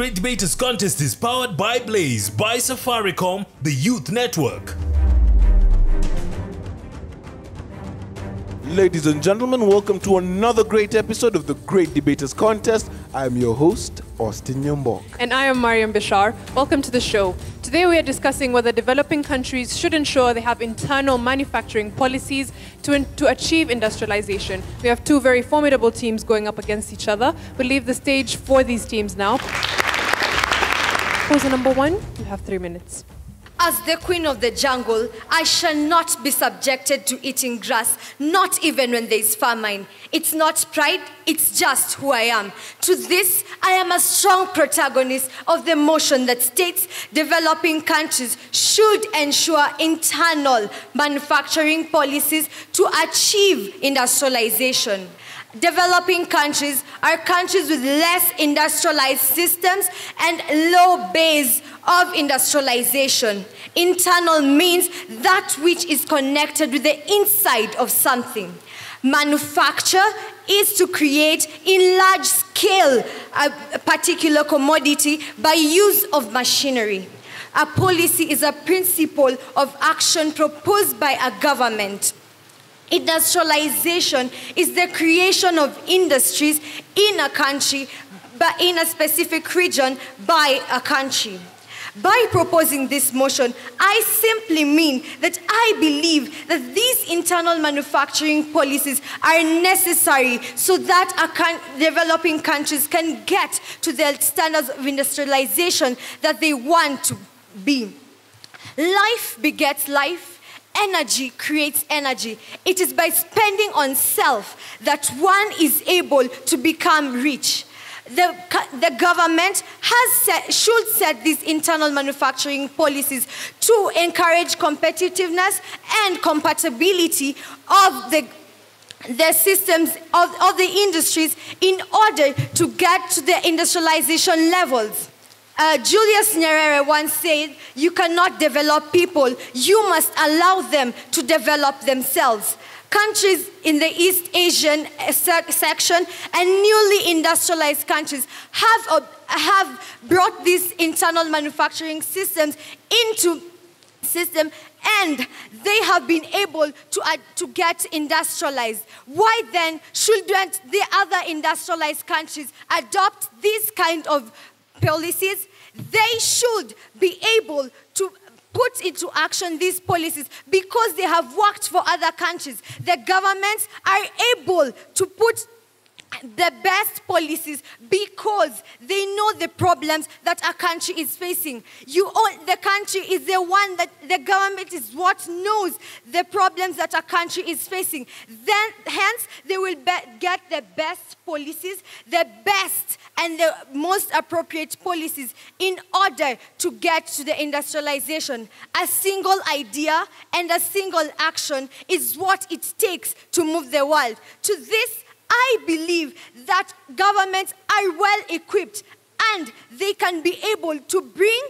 Great Debaters Contest is powered by Blaze, by Safaricom, the Youth Network. Ladies and gentlemen, welcome to another great episode of the Great Debaters Contest. I am your host, Austin Nyombok. And I am Mariam Bishar. Welcome to the show. Today we are discussing whether developing countries should ensure they have internal manufacturing policies to achieve industrialization. We have two very formidable teams going up against each other. We'll leave the stage for these teams now. Poser number one, you have 3 minutes. As the queen of the jungle, I shall not be subjected to eating grass, not even when there is famine. It's not pride, it's just who I am. To this, I am a strong protagonist of the motion that states developing countries should ensure internal manufacturing policies to achieve industrialization. Developing countries are countries with less industrialized systems and low base of industrialization. Internal means that which is connected with the inside of something. Manufacture is to create in large scale a particular commodity by use of machinery. A policy is a principle of action proposed by a government. Industrialization is the creation of industries in a country, but in a specific region by a country. By proposing this motion, I simply mean that I believe that these internal manufacturing policies are necessary so that developing countries can get to the standards of industrialization that they want to be. Life begets life. Energy creates energy. It is by spending on self that one is able to become rich. The government should set these internal manufacturing policies to encourage competitiveness and compatibility of the systems of the industries in order to get to the industrialization levels. Julius Nyerere once said, "You cannot develop people, you must allow them to develop themselves." Countries in the East Asian section and newly industrialized countries have brought these internal manufacturing systems into system, and they have been able to get industrialized. Why then shouldn't the other industrialized countries adopt these kind of policies? They should be able to put into action these policies because they have worked for other countries. The governments are able to put the best policies because they know the problems that a country is facing. The country is the one that the government is what knows the problems that a country is facing. Hence, they will get the best policies, the best and the most appropriate policies in order to get to the industrialization. A single idea and a single action is what it takes to move the world. To this, I believe that governments are well equipped and they can be able to bring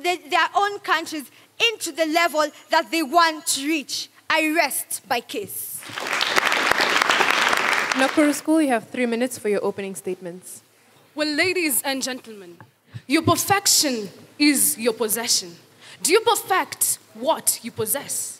their own countries into the level that they want to reach. I rest my case. Nakuru School, you have 3 minutes for your opening statements. Well, ladies and gentlemen, your perfection is your possession. Do you perfect what you possess?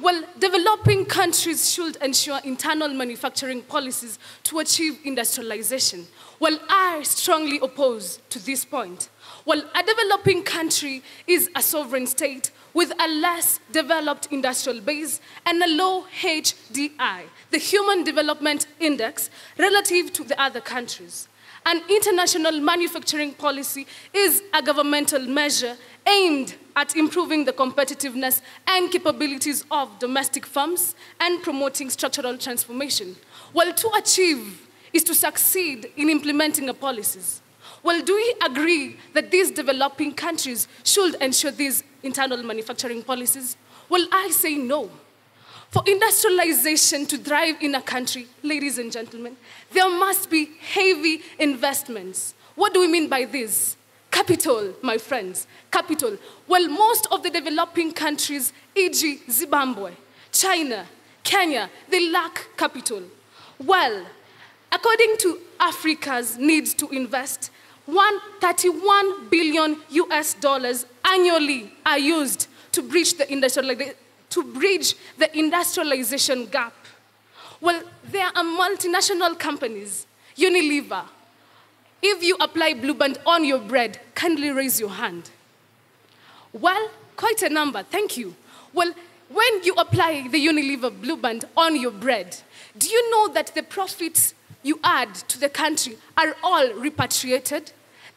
Well, developing countries should ensure internal manufacturing policies to achieve industrialization. Well, I strongly oppose to this point. Well, a developing country is a sovereign state with a less developed industrial base and a low HDI, the Human Development Index, relative to the other countries. An international manufacturing policy is a governmental measure aimed at improving the competitiveness and capabilities of domestic firms and promoting structural transformation. Well, to achieve is to succeed in implementing the policies. Well, do we agree that these developing countries should ensure these internal manufacturing policies? Well, I say no. For industrialization to thrive in a country, ladies and gentlemen, there must be heavy investments. What do we mean by this? Capital, my friends, capital. Well, most of the developing countries, e.g. Zimbabwe, China, Kenya, they lack capital. Well, according to Africa's needs to invest, 31 billion US dollars annually are used to bridge the industrialization gap. Well, there are multinational companies, Unilever. If you apply Blue Band on your bread, kindly raise your hand. Well, quite a number, thank you. Well, when you apply the Unilever Blue Band on your bread, do you know that the profits you add to the country are all repatriated?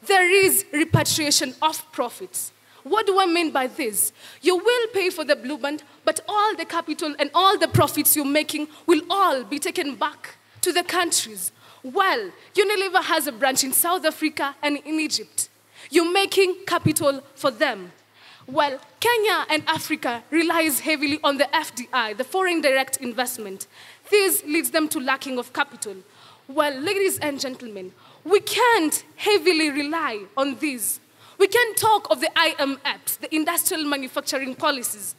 There is repatriation of profits. What do I mean by this? You will pay for the Blue Band, but all the capital and all the profits you're making will all be taken back to the countries. Well, Unilever has a branch in South Africa and in Egypt. You're making capital for them. Well, Kenya and Africa relies heavily on the FDI, the foreign direct investment. This leads them to lacking of capital. Well, ladies and gentlemen, we can't heavily rely on these. We can talk of the IMFs, the industrial manufacturing policies,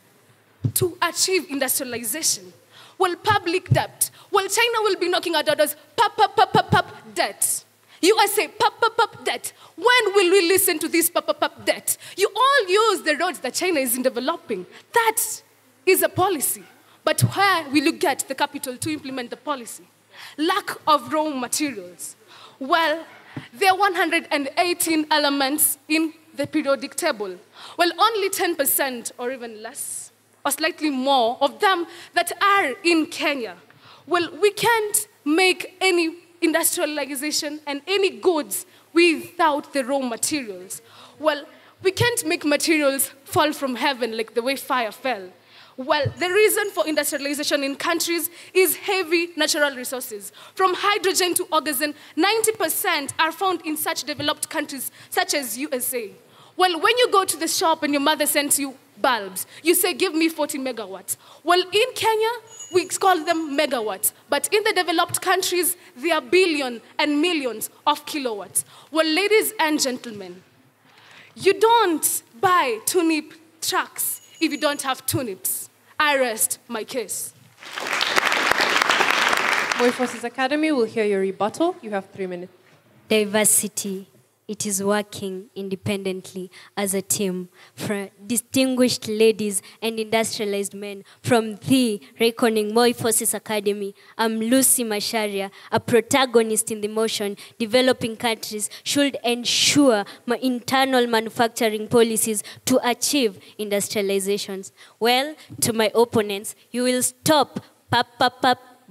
to achieve industrialization. Well, public debt. Well, China will be knocking at our doors, debt. USA, debt. When will we listen to this debt? You all use the roads that China is developing. That is a policy. But where will you get the capital to implement the policy? Lack of raw materials. Well, there are 118 elements in the periodic table. Well, only 10% or even less, or slightly more of them that are in Kenya. Well, we can't make any industrialization and any goods without the raw materials. Well, we can't make materials fall from heaven like the way fire fell. Well, the reason for industrialization in countries is heavy natural resources. From hydrogen to oxygen, 90% are found in such developed countries, such as USA. Well, when you go to the shop and your mother sends you bulbs, you say, give me 40 megawatts. Well, in Kenya, we call them megawatts. But in the developed countries, there are billions and millions of kilowatts. Well, ladies and gentlemen, you don't buy turnip trucks if you don't have turnips. I rest my case. Boy Forces Academy will hear your rebuttal. You have 3 minutes. Diversity. It is working independently as a team for distinguished ladies and industrialized men from the Reckoning Moi Forces Academy. I'm Lucy Masharia, a protagonist in the motion. Developing countries should ensure internal manufacturing policies to achieve industrializations. Well, to my opponents, you will stop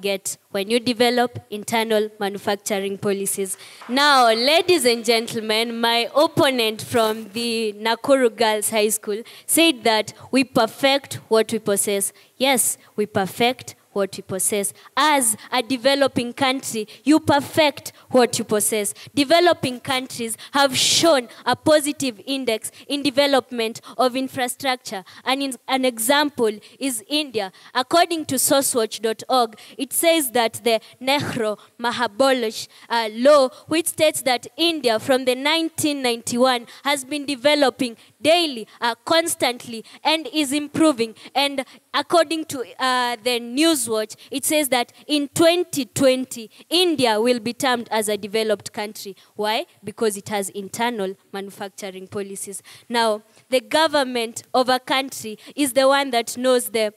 get when you develop internal manufacturing policies. Now, ladies and gentlemen, my opponent from the Nakuru Girls High School said that we perfect what we possess. Yes, we perfect what you possess. As a developing country, you perfect what you possess. Developing countries have shown a positive index in development of infrastructure. And an example is India. According to sourcewatch.org, it says that the Nehru Mahabolish law, which states that India from the 1991 has been developing daily, constantly, and is improving. And according to the Newswatch, it says that in 2020, India will be termed as a developed country. Why? Because it has internal manufacturing policies. Now, the government of a country is the one that knows the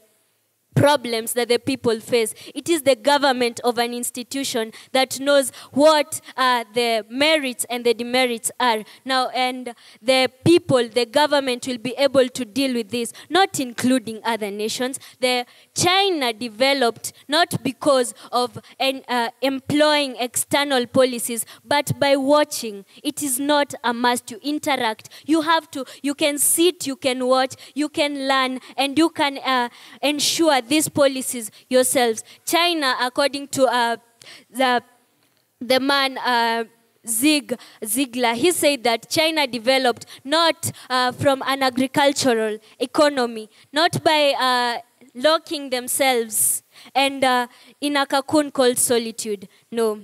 problems that the people face. It is the government of an institution that knows what the merits and the demerits are. Now, and the people, the government will be able to deal with this, not including other nations. China developed not because of employing external policies, but by watching. It is not a must to interact. You can sit, you can watch, you can learn, and you can ensure these policies yourselves. China, according to the man Ziegler, he said that China developed not from an agricultural economy, not by locking themselves and in a cocoon called solitude. No,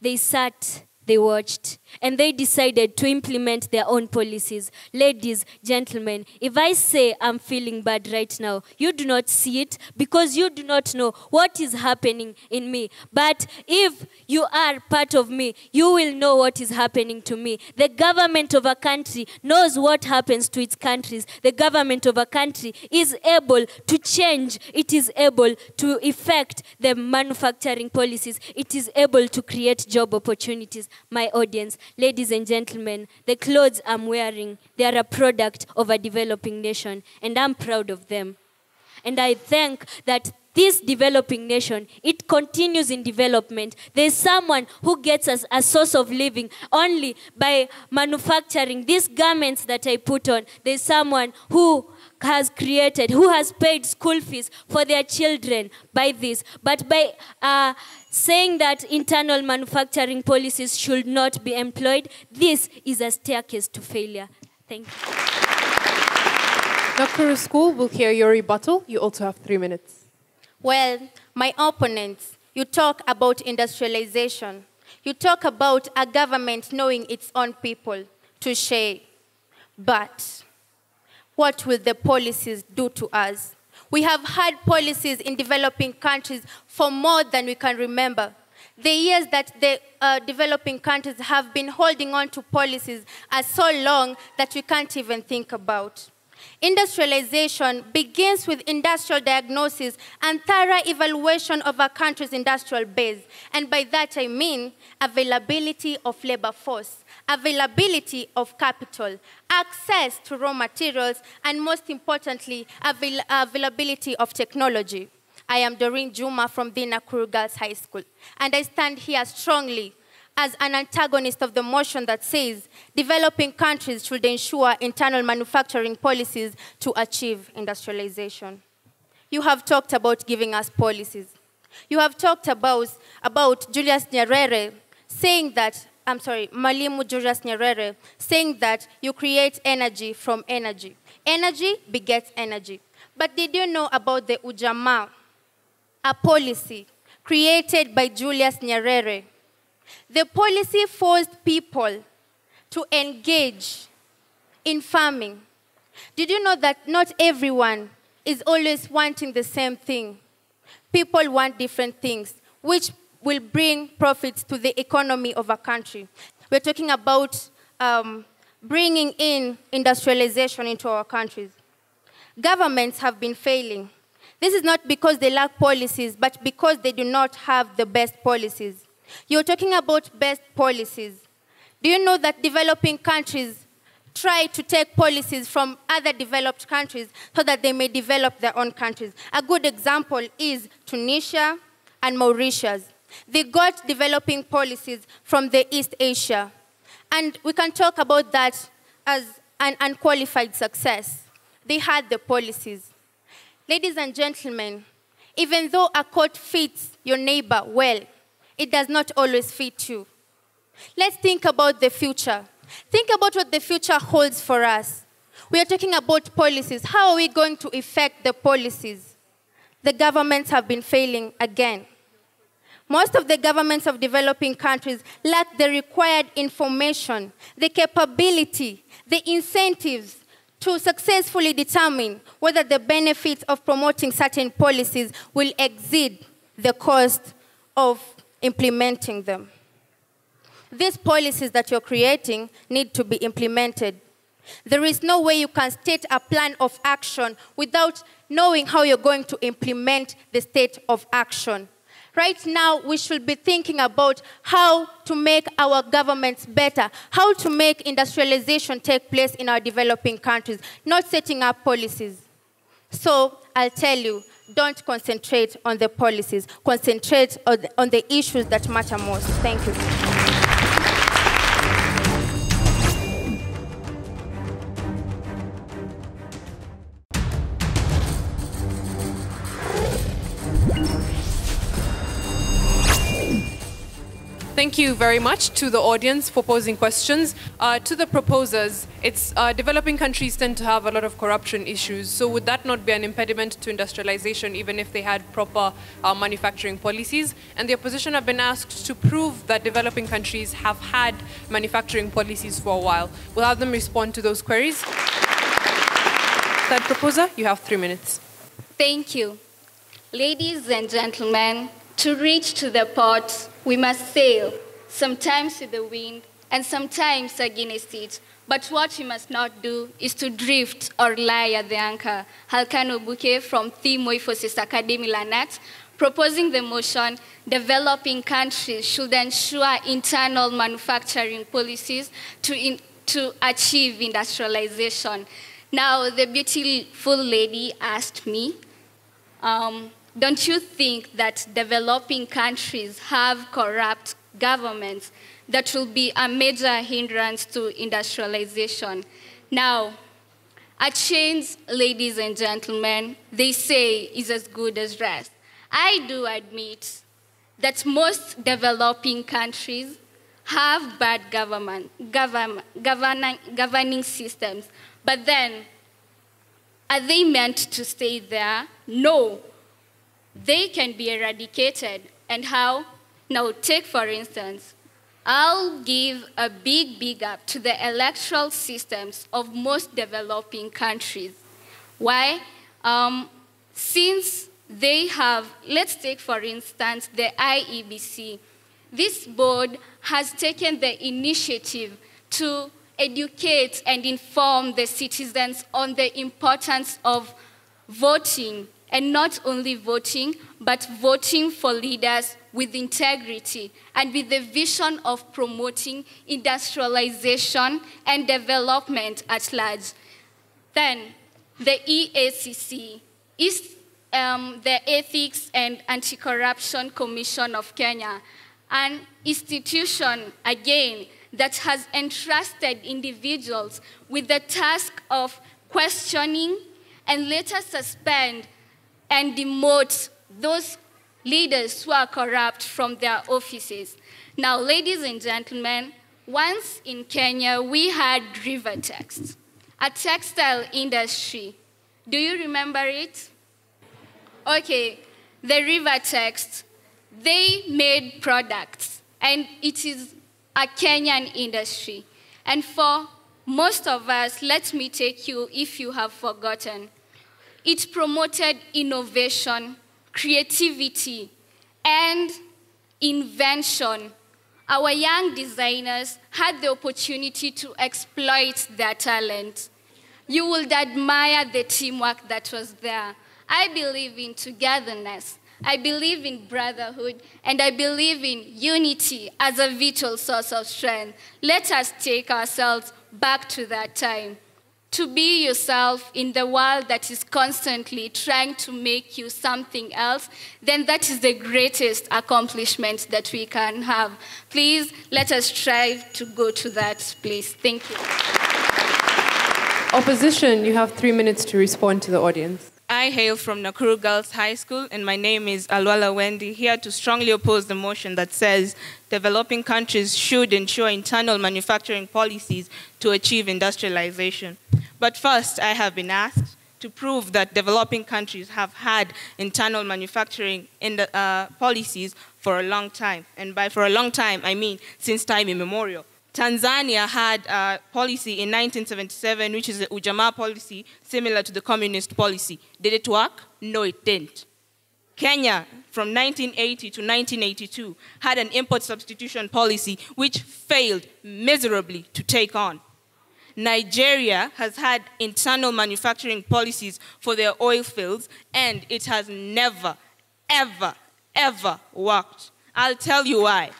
they sat They watched and they decided to implement their own policies. Ladies, gentlemen, if I say I'm feeling bad right now, you do not see it because you do not know what is happening in me. But if you are part of me, you will know what is happening to me. The government of a country knows what happens to its countries. The government of a country is able to change. It is able to effect the manufacturing policies. It is able to create job opportunities. My audience, ladies and gentlemen, the clothes I'm wearing, they are a product of a developing nation, and I'm proud of them. And I think that this developing nation, it continues in development. There's someone who gets us a source of living only by manufacturing these garments that I put on. There's someone who has created, who has paid school fees for their children by this. But by saying that internal manufacturing policies should not be employed, this is a staircase to failure. Thank you. Nakuru School will hear your rebuttal. You also have 3 minutes. Well, my opponents, you talk about industrialization. You talk about a government knowing its own people. Touché. But what will the policies do to us? We have had policies in developing countries for more than we can remember. The years that the developing countries have been holding on to policies are so long that we can't even think about. Industrialization begins with industrial diagnosis and thorough evaluation of a country's industrial base. And by that I mean availability of labor force, availability of capital, access to raw materials, and most importantly, availability of technology. I am Doreen Juma from the Nakuru Girls High School, and I stand here strongly as an antagonist of the motion that says developing countries should ensure internal manufacturing policies to achieve industrialization. You have talked about giving us policies. You have talked about Julius Nyerere saying that, Mwalimu Julius Nyerere saying that you create energy from energy. Energy begets energy. But did you know about the Ujamaa, a policy created by Julius Nyerere? The policy forced people to engage in farming. Did you know that not everyone is always wanting the same thing? People want different things, which will bring profits to the economy of a country. We're talking about bringing in industrialization into our countries. Governments have been failing. This is not because they lack policies, but because they do not have the best policies. You're talking about best policies. Do you know that developing countries try to take policies from other developed countries so that they may develop their own countries? A good example is Tunisia and Mauritius. They got developing policies from the East Asia. And we can talk about that as an unqualified success. They had the policies. Ladies and gentlemen, even though a coat fits your neighbor well, it does not always fit you. Let's think about the future. Think about what the future holds for us. We are talking about policies. How are we going to effect the policies? The governments have been failing again. Most of the governments of developing countries lack the required information, the capability, the incentives to successfully determine whether the benefits of promoting certain policies will exceed the cost of implementing them. These policies that you're creating need to be implemented. There is no way you can state a plan of action without knowing how you're going to implement the state of action. Right now, we should be thinking about how to make our governments better, how to make industrialization take place in our developing countries, not setting up policies. So I'll tell you, don't concentrate on the policies. Concentrate on the issues that matter most. Thank you. thank you very much to the audience for posing questions. To the proposers, it's developing countries tend to have a lot of corruption issues. So would that not be an impediment to industrialization, even if they had proper manufacturing policies? And the opposition have been asked to prove that developing countries have had manufacturing policies for a while. We'll have them respond to those queries. Third proposer, you have 3 minutes. Thank you. Ladies and gentlemen, to reach to the port, we must sail, sometimes with the wind and sometimes against it. But what we must not do is to drift or lie at the anchor. Halkano Buke from The Moifosis Academy Lanet, proposing the motion, developing countries should ensure internal manufacturing policies to achieve industrialization. Now, the beautiful lady asked me, don't you think that developing countries have corrupt governments that will be a major hindrance to industrialization? Now, a change, ladies and gentlemen, they say is as good as rest. I do admit that most developing countries have bad governing systems, but then, are they meant to stay there? No. They can be eradicated. And how? Now, take for instance, I'll give a big up to the electoral systems of most developing countries. Why? Since they have, let's take for instance the IEBC. This board has taken the initiative to educate and inform the citizens on the importance of voting, and not only voting, but voting for leaders with integrity and with the vision of promoting industrialization and development at large. Then the EACC is the Ethics and Anti-Corruption Commission of Kenya, an institution, again, that has entrusted individuals with the task of questioning and later suspend and demote those leaders who are corrupt from their offices. Now, ladies and gentlemen, once in Kenya, we had Rivertex, a textile industry. Do you remember it? Okay, the Rivertex, they made products, and it is a Kenyan industry. And for most of us, let me take you if you have forgotten. It promoted innovation, creativity, and invention. Our young designers had the opportunity to exploit their talent. You would admire the teamwork that was there. I believe in togetherness. I believe in brotherhood, and I believe in unity as a vital source of strength. Let us take ourselves back to that time. To be yourself in the world that is constantly trying to make you something else, then that is the greatest accomplishment that we can have. Please, let us strive to go to that place. Thank you. Opposition, you have 3 minutes to respond to the audience. I hail from Nakuru Girls High School, and my name is Alwala Wendy, here to strongly oppose the motion that says developing countries should ensure internal manufacturing policies to achieve industrialization. But first, I have been asked to prove that developing countries have had internal manufacturing policies for a long time. And by for a long time, I mean since time immemorial. Tanzania had a policy in 1977, which is the Ujamaa policy, similar to the communist policy. Did it work? No, it didn't. Kenya, from 1980 to 1982, had an import substitution policy which failed miserably to take on. Nigeria has had internal manufacturing policies for their oil fields, and it has never, ever, ever worked. I'll tell you why.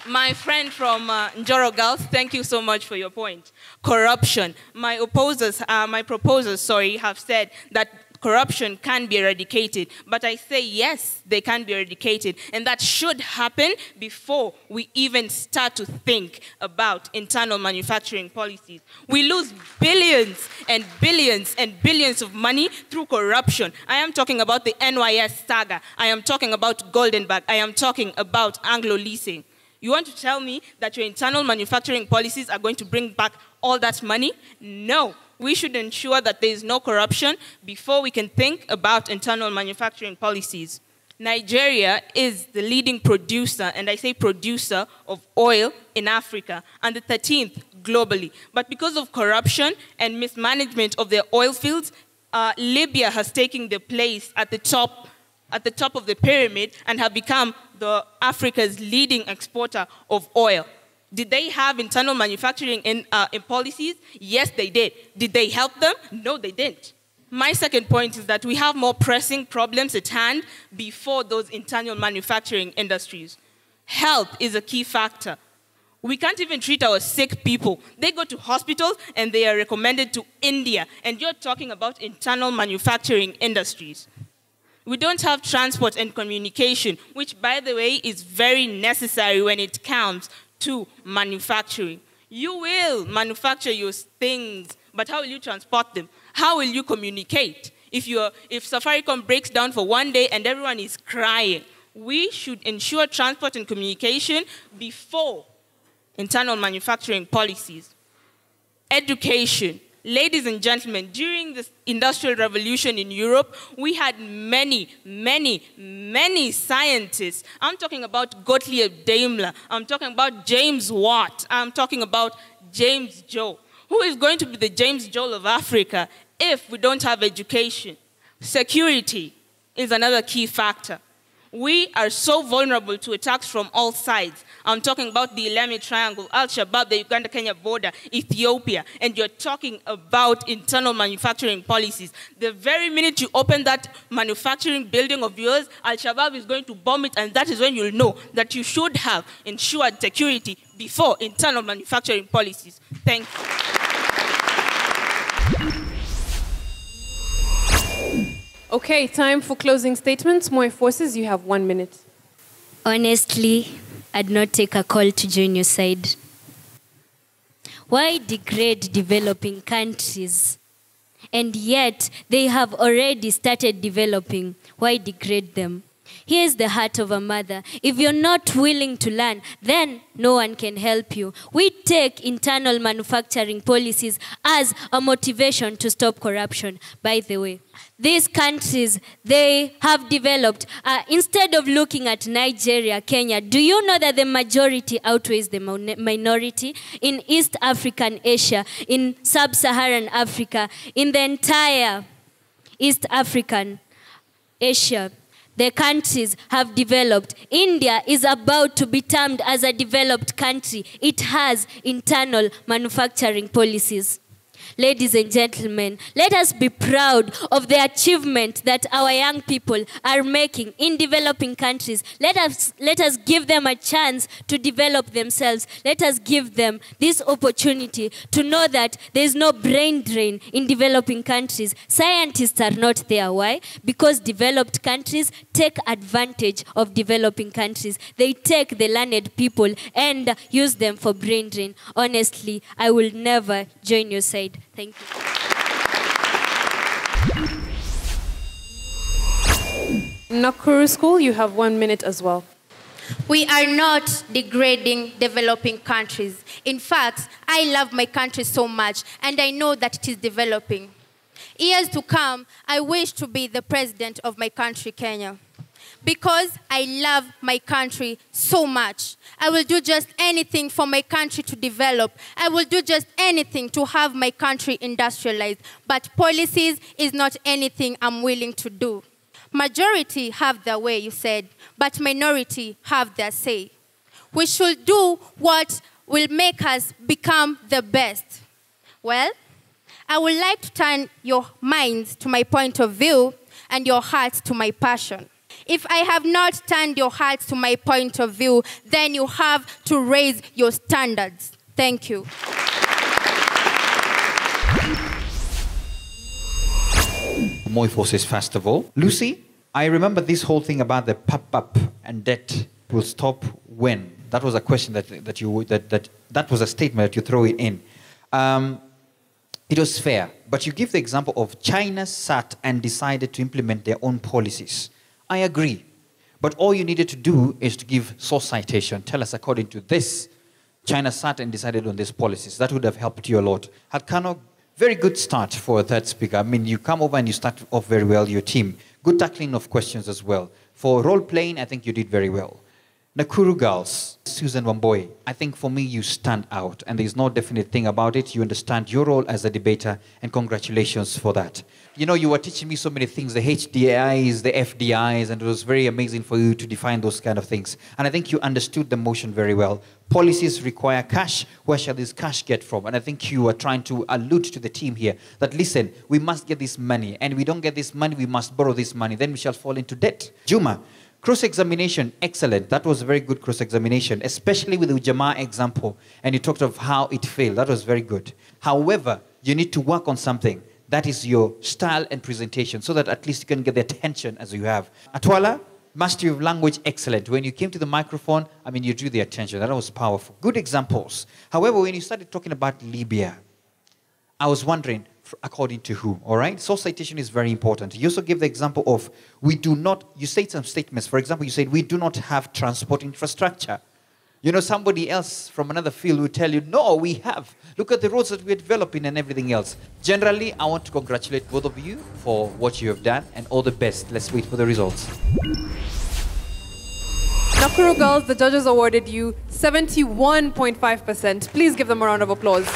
My friend from Njoro Girls, thank you so much for your point. Corruption. My proposers, have said that corruption can be eradicated, but I say yes, they can be eradicated, and that should happen before we even start to think about internal manufacturing policies. We lose billions and billions and billions of money through corruption. I am talking about the NYS saga. I am talking about Goldenberg. I am talking about Anglo leasing. You want to tell me that your internal manufacturing policies are going to bring back all that money? No. We should ensure that there is no corruption before we can think about internal manufacturing policies. Nigeria is the leading producer, and I say producer, of oil in Africa, and the 13th globally. But because of corruption and mismanagement of their oil fields, Libya has taken the place at the top of the pyramid and have become Africa's leading exporter of oil. Did they have internal manufacturing in policies? Yes, they did. Did they help them? No, they didn't. My second point is that we have more pressing problems at hand before those internal manufacturing industries. Health is a key factor. We can't even treat our sick people. They go to hospitals and they are recommended to India. And you're talking about internal manufacturing industries. We don't have transport and communication, which, by the way, is very necessary when it comes to manufacturing. You will manufacture your things, but how will you transport them? How will you communicate? If Safaricom breaks down for one day and everyone is crying, we should ensure transport and communication before internal manufacturing policies. Education. Ladies and gentlemen, during the Industrial Revolution in Europe, we had many, many, many scientists. I'm talking about Gottlieb Daimler. I'm talking about James Watt. I'm talking about James Joe. Who is going to be the James Joe of Africa if we don't have education? Security is another key factor. We are so vulnerable to attacks from all sides. I'm talking about the Lanet Triangle, Al-Shabaab, the Uganda-Kenya border, Ethiopia, and you're talking about internal manufacturing policies. The very minute you open that manufacturing building of yours, Al-Shabaab is going to bomb it, and that is when you'll know that you should have ensured security before internal manufacturing policies. Thank you. Okay, time for closing statements. More forces, you have 1 minute. Honestly, I'd not take a call to join your side. Why degrade developing countries? And yet, they have already started developing. Why degrade them? Here's the heart of a mother. If you're not willing to learn, then no one can help you. We take internal manufacturing policies as a motivation to stop corruption. By the way, these countries, they have developed, instead of looking at Nigeria, Kenya, do you know that the majority outweighs the minority? In East African Asia, in Sub-Saharan Africa, in the entire East African Asia, the countries have developed. India is about to be termed as a developed country. It has internal manufacturing policies. Ladies and gentlemen, let us be proud of the achievement that our young people are making in developing countries. Let us give them a chance to develop themselves. Let us give them this opportunity to know that there is no brain drain in developing countries. Scientists are not there. Why? Because developed countries take advantage of developing countries. They take the learned people and use them for brain drain. Honestly, I will never join your side. Thank you. Nakuru School, you have 1 minute as well. We are not degrading developing countries. In fact, I love my country so much, and I know that it is developing. Years to come, I wish to be the president of my country, Kenya. Because I love my country so much. I will do just anything for my country to develop. I will do just anything to have my country industrialized. But policies is not anything I'm willing to do. Majority have their way, you said, but minority have their say. We should do what will make us become the best. Well, I would like to turn your minds to my point of view and your hearts to my passion. If I have not turned your hearts to my point of view, then you have to raise your standards. Thank you. Moi Forces Festival. Lucy, I remember this whole thing about the pop-up and debt will stop when. That was a question that was a statement that you throw it in. It was fair, but you give the example of China sat and decided to implement their own policies. I agree. But all you needed to do is to give source citation. Tell us, according to this, China sat and decided on these policies. That would have helped you a lot. Hakano, very good start for a third speaker. I mean, you come over and you start off very well, your team. Good tackling of questions as well. For role playing, I think you did very well. Nakuru girls, Susan Wamboy, I think for me you stand out and there's no definite thing about it. You understand your role as a debater and congratulations for that. You know, you were teaching me so many things, the HDIs, the FDIs, and it was very amazing for you to define those kind of things. And I think you understood the motion very well. Policies require cash. Where shall this cash get from? And I think you are trying to allude to the team here that, listen, we must get this money. And if we don't get this money, we must borrow this money. Then we shall fall into debt. Juma, cross-examination, excellent. That was a very good cross-examination, especially with the Ujamaa example. And you talked of how it failed. That was very good. However, you need to work on something. That is your style and presentation, so that at least you can get the attention as you have. Atwala, mastery of language, excellent. When you came to the microphone, I mean, you drew the attention. That was powerful. Good examples. However, when you started talking about Libya, I was wondering, according to who, all right? Source citation is very important. You also give the example of, we do not, you said some statements. For example, you said, we do not have transport infrastructure. You know, somebody else from another field will tell you, no, we have. Look at the roads that we're developing and everything else. Generally, I want to congratulate both of you for what you have done and all the best. Let's wait for the results. Nakuru girls, the judges awarded you 71.5%. Please give them a round of applause.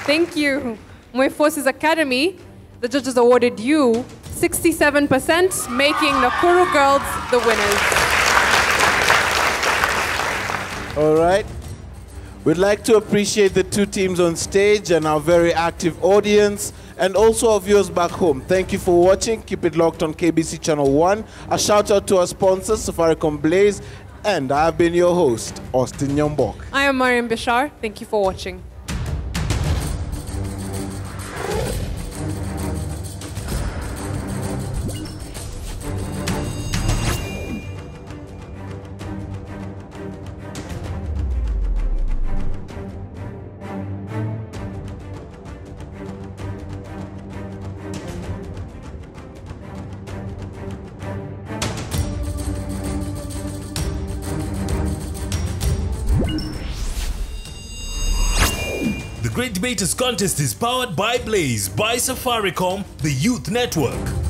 Thank you. Moi Forces Academy, the judges awarded you 67%, making Nakuru girls the winners. All right. We'd like to appreciate the two teams on stage and our very active audience, and also our viewers back home. Thank you for watching. Keep it locked on KBC Channel 1. A shout out to our sponsors, Safaricom Blaze, and I've been your host, Austin Nyombok. I am Mariam Bishar. Thank you for watching. The Great Debaters Contest is powered by Blaze, by Safaricom, the Youth Network.